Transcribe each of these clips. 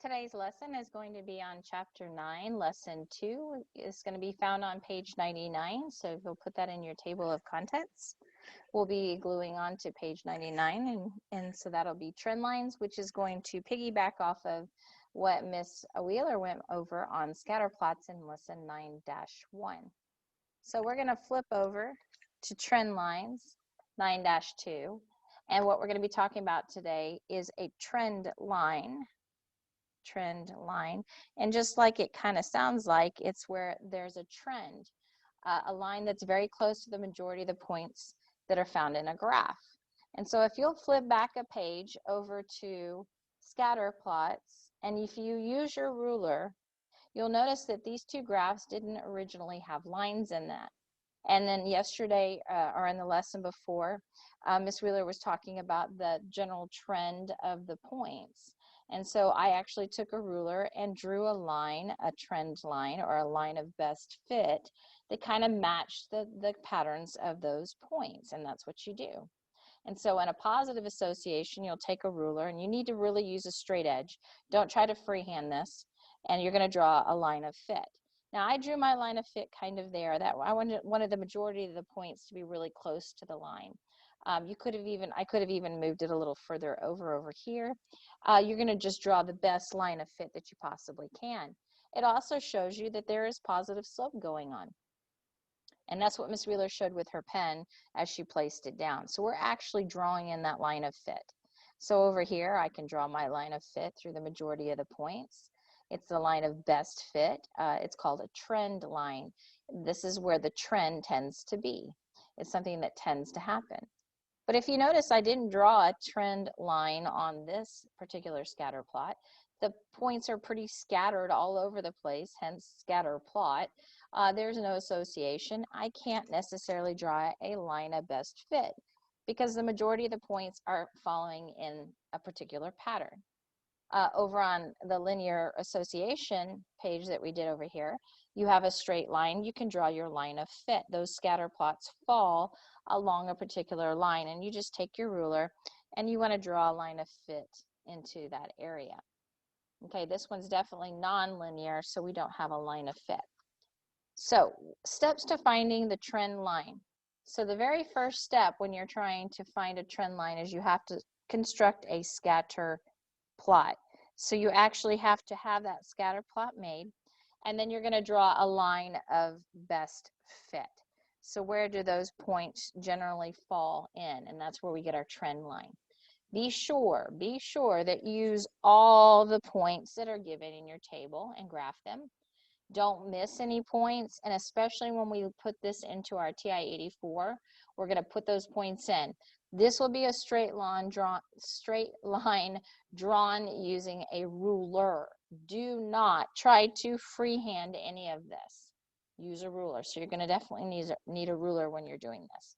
Today's lesson is going to be on Chapter 9. Lesson 2 is going to be found on page 99. So if you'll put that in your table of contents, we'll be gluing on to page 99. And so that'll be trend lines, which is going to piggyback off of what Miss Wheeler went over on scatter plots in lesson 9-1. So we're going to flip over to trend lines 9-2. And what we're going to be talking about today is a trend line. And just like it kind of sounds like, it's where there's a trend, a line that's very close to the majority of the points that are found in a graph. And so if you'll flip back a page over to scatter plots, and if you use your ruler, you'll notice that these two graphs didn't originally have lines in that. And then yesterday, or in the lesson before, Ms. Wheeler was talking about the general trend of the points. And so I actually took a ruler and drew a line, a trend line, or a line of best fit that kind of matched the patterns of those points, and that's what you do. And so in a positive association, you'll take a ruler, and you need to really use a straight edge. Don't try to freehand this, and you're going to draw a line of fit. Now I drew my line of fit kind of there. That I wanted the majority of the points to be really close to the line. I could have even moved it a little further over here. You're going to just draw the best line of fit that you possibly can. It also shows you that there is positive slope going on. And that's what Miss Wheeler showed with her pen as she placed it down. So we're actually drawing in that line of fit. So over here, I can draw my line of fit through the majority of the points. It's the line of best fit. It's called a trend line. This is where the trend tends to be. It's something that tends to happen. But if you notice, I didn't draw a trend line on this particular scatter plot. The points are pretty scattered all over the place, hence scatter plot. There's no association. I can't necessarily draw a line of best fit because the majority of the points are following in a particular pattern. Over on the linear association page that we did over here, you have a straight line. You can draw your line of fit. Those scatter plots fall along a particular line, and you just take your ruler and you want to draw a line of fit into that area. Okay, this one's definitely non-linear, so we don't have a line of fit. So steps to finding the trend line. So the very first step when you're trying to find a trend line is you have to construct a scatter plot. So you actually have to have that scatter plot made, and then you're going to draw a line of best fit. So where do those points generally fall in? And that's where we get our trend line. Be sure that you use all the points that are given in your table and graph them. Don't miss any points, and especially when we put this into our TI-84, we're going to put those points in. This will be a straight line drawn using a ruler. Do not try to freehand any of this. Use a ruler. So you're going to definitely need a ruler when you're doing this.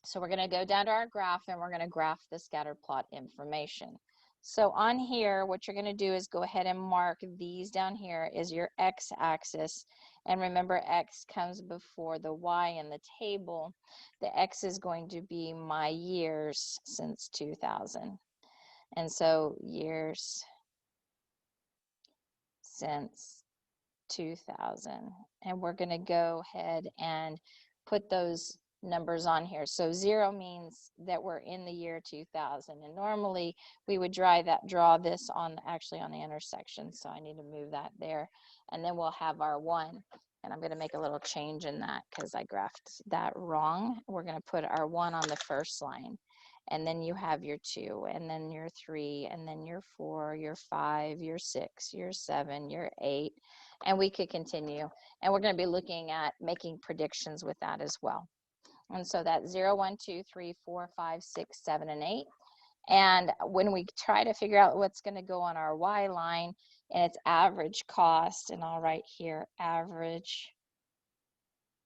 So we're going to go down to our graph, and we're going to graph the scatter plot information. So on here, what you're going to do is go ahead and mark these down here is your x-axis. And remember, x comes before the y in the table. The x is going to be my years since 2000. And so years since 2000. And we're going to go ahead and put those numbers on here. So 0 means that we're in the year 2000, and normally we would draw this on the intersection, so I need to move that there, and then we'll have our 1, and I'm going to make a little change in that because I graphed that wrong. We're going to put our 1 on the first line, and then you have your 2, and then your 3, and then your 4, your 5, your 6, your 7, your 8, and we could continue, and we're going to be looking at making predictions with that as well. And so that's 0, 1, 2, 3, 4, 5, 6, 7, and 8. And when we try to figure out what's going to go on our Y line, and it's average cost, and I'll write here average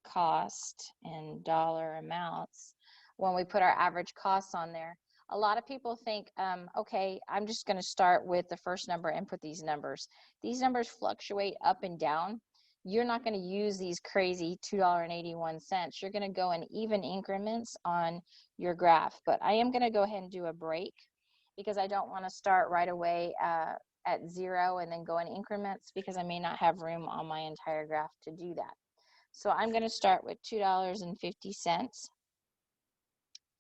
cost in dollar amounts. When we put our average costs on there, a lot of people think, okay, I'm just going to start with the first number and put these numbers. These numbers fluctuate up and down. You're not going to use these crazy $2.81. You're going to go in even increments on your graph. But I am going to go ahead and do a break because I don't want to start right away at 0 and then go in increments, because I may not have room on my entire graph to do that. So I'm going to start with $2.50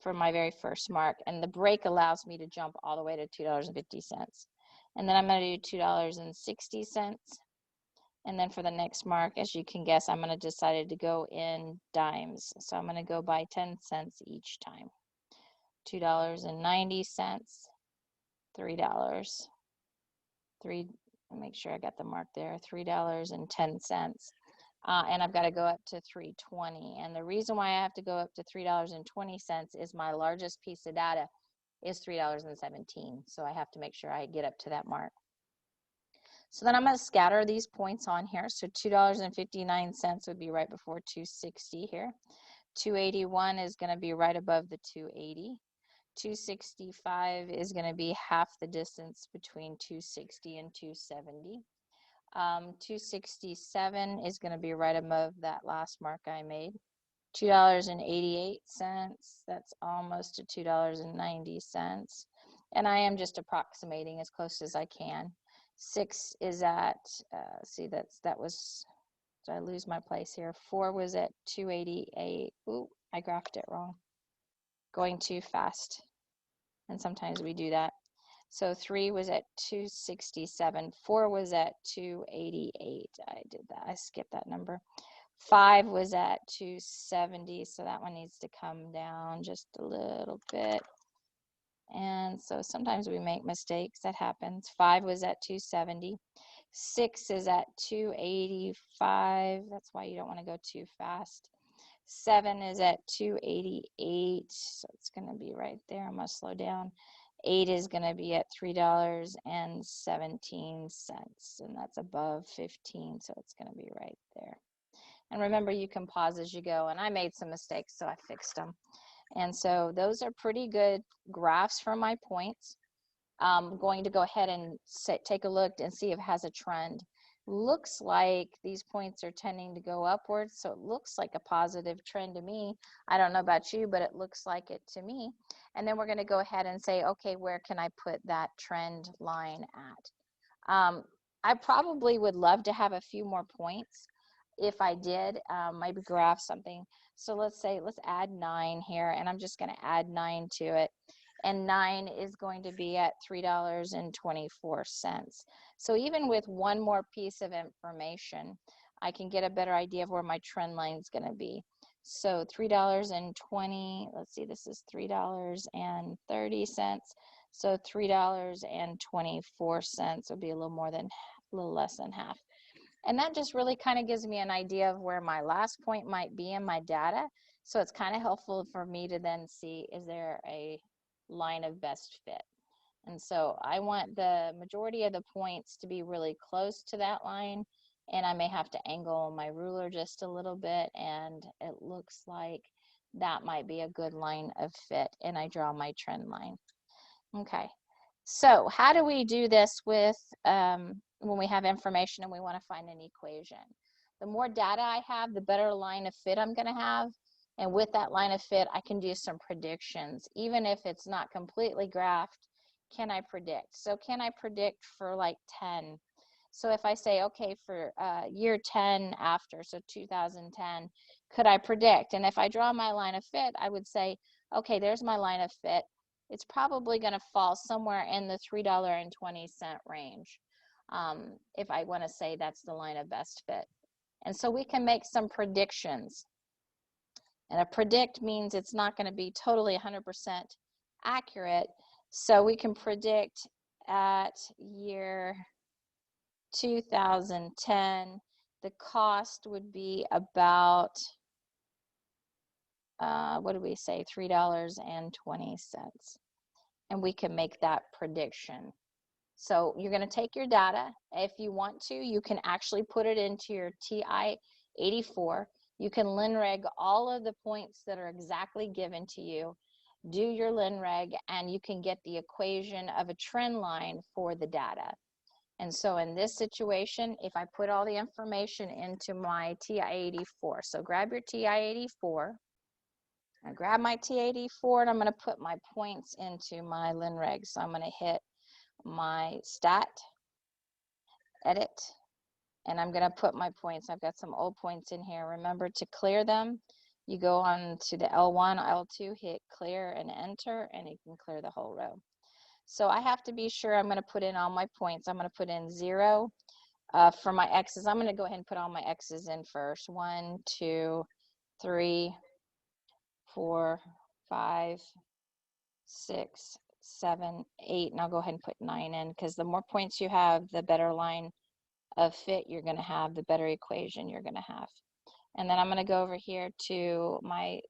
for my very first mark, and the break allows me to jump all the way to $2.50. And then I'm going to do $2.60. And then for the next mark, as you can guess, I'm going to decide to go in dimes. So I'm going to go by 10 cents each time. $2.90, $3, make sure I got the mark there, $3.10. And I've got to go up to $3.20. And the reason why I have to go up to $3.20 is my largest piece of data is $3.17. So I have to make sure I get up to that mark. So then I'm going to scatter these points on here. So $2.59 would be right before 260 here. 281 is going to be right above the 280. 265 is going to be half the distance between 260 and 270. 267 is going to be right above that last mark I made. $2.88, that's almost to $2.90. And I am just approximating as close as I can. 6 is at, see, that was, did I lose my place here? 4 was at 288. Ooh, I graphed it wrong. Going too fast. And sometimes we do that. So 3 was at 267. 4 was at 288. I did that. I skipped that number. 5 was at 270. So that one needs to come down just a little bit. And so sometimes we make mistakes. That happens. 5 was at 270. 6 is at 285. That's why you don't want to go too fast. 7 is at 288. So it's going to be right there. I'm going to slow down. 8 is going to be at $3.17. And that's above 15. So it's going to be right there. And remember, you can pause as you go. And I made some mistakes, so I fixed them. And so those are pretty good graphs for my points. I'm going to go ahead and take a look and see if it has a trend. Looks like these points are tending to go upwards, so it looks like a positive trend to me. I don't know about you, but it looks like it to me. And then we're going to go ahead and say, okay, where can I put that trend line at? I probably would love to have a few more points. If I did, maybe graph something. So let's add 9 here, and I'm just going to add 9 to it. And 9 is going to be at $3.24. So even with one more piece of information, I can get a better idea of where my trend line is going to be. So $3.20, let's see, this is $3.30. So $3.24 would be a little less than half. And that just really kind of gives me an idea of where my last point might be in my data. So it's kind of helpful for me to then see, is there a line of best fit? And so I want the majority of the points to be really close to that line. And I may have to angle my ruler just a little bit. And it looks like that might be a good line of fit. And I draw my trend line. Okay. So how do we do this with when we have information and we want to find an equation? The more data I have, the better line of fit I'm going to have. And with that line of fit, I can do some predictions. Even if it's not completely graphed, can I predict? So can I predict for like 10? So if I say, okay, for year 10 after, so 2010, could I predict? And if I draw my line of fit, I would say, okay, there's my line of fit. It's probably going to fall somewhere in the $3.20 range. If I want to say that's the line of best fit. And so we can make some predictions. And a predict means it's not going to be totally 100% accurate. So we can predict at year 2010, the cost would be about, what do we say, $3.20. And we can make that prediction. So you're going to take your data. If you want to, you can actually put it into your TI-84. You can linreg all of the points that are exactly given to you. Do your linreg, and you can get the equation of a trend line for the data. And so in this situation, if I put all the information into my TI-84, so grab your TI-84, I grab my T84 and I'm going to put my points into my linreg. So I'm going to hit my stat, edit, and I'm going to put my points. I've got some old points in here. Remember to clear them. You go on to the L1, L2, hit clear and enter, and you can clear the whole row. So I have to be sure I'm going to put in all my points. I'm going to put in 0 for my X's. I'm going to go ahead and put all my X's in first. 1, 2, 3, 4, 5, 6, 7, 8, and I'll go ahead and put 9 in, because the more points you have, the better line of fit you're going to have, the better equation you're going to have. And then I'm going to go over here to my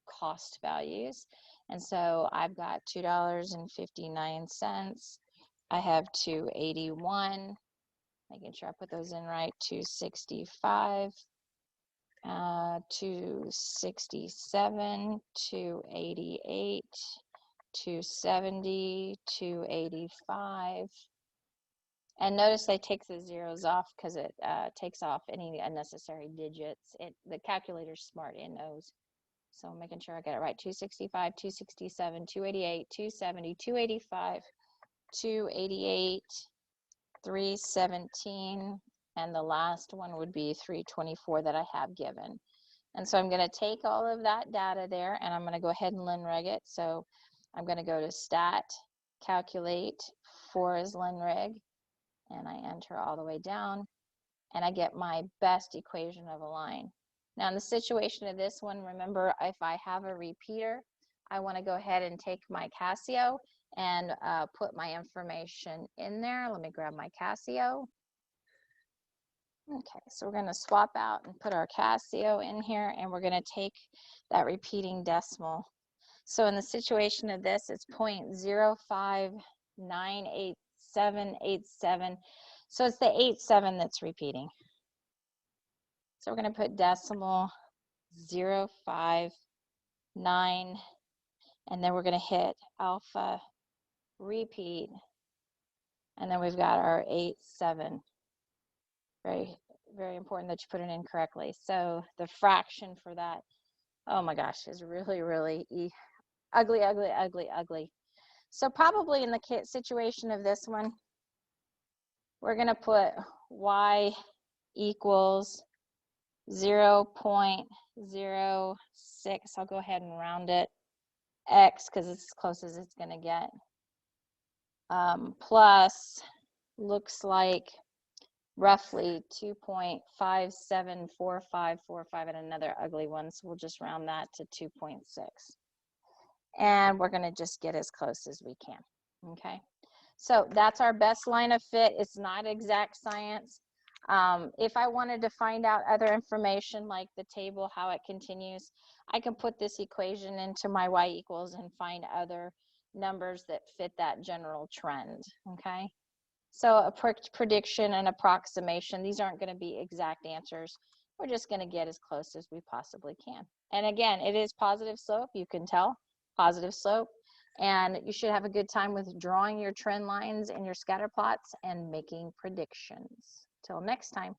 cost values. And so I've got $2.59. I have 281, making sure I put those in right, 265, 267, 288, 270, 285. And notice they take the zeros off because it takes off any unnecessary digits. The calculator's smart, it knows. So I'm making sure I get it right. 265, 267, 288, 270, 285, 288, 317, and the last one would be 324 that I have given. And so I'm going to take all of that data there, and I'm going to go ahead and linreg it. So I'm going to go to stat, calculate, 4 is linreg, and I enter all the way down, and I get my best equation of a line. Now in the situation of this one, remember, if I have a repeater, I want to go ahead and take my Casio and put my information in there. Let me grab my Casio. Okay, so we're going to swap out and put our Casio in here, and we're going to take that repeating decimal. So in the situation of this, it's 0.0598787. So it's the 87 that's repeating. So we're going to put decimal 059, and then we're going to hit alpha, repeat, and then we've got our 87. Very, very important that you put it in correctly. So the fraction for that, oh my gosh, is really, really ugly, ugly, ugly, ugly. So probably in the situation of this one, we're going to put y equals 0.06. I'll go ahead and round it. X, because it's as close as it's going to get. Plus, looks like roughly 2.574545, and another ugly one, so we'll just round that to 2.6. And we're going to just get as close as we can. Okay, so that's our best line of fit. It's not exact science. If I wanted to find out other information like the table, how it continues, I can put this equation into my y equals and find other numbers that fit that general trend. Okay, so a prediction and approximation, these aren't going to be exact answers. We're just going to get as close as we possibly can. And again, it is positive slope, you can tell, positive slope. And you should have a good time with drawing your trend lines in your scatter plots and making predictions. Till next time.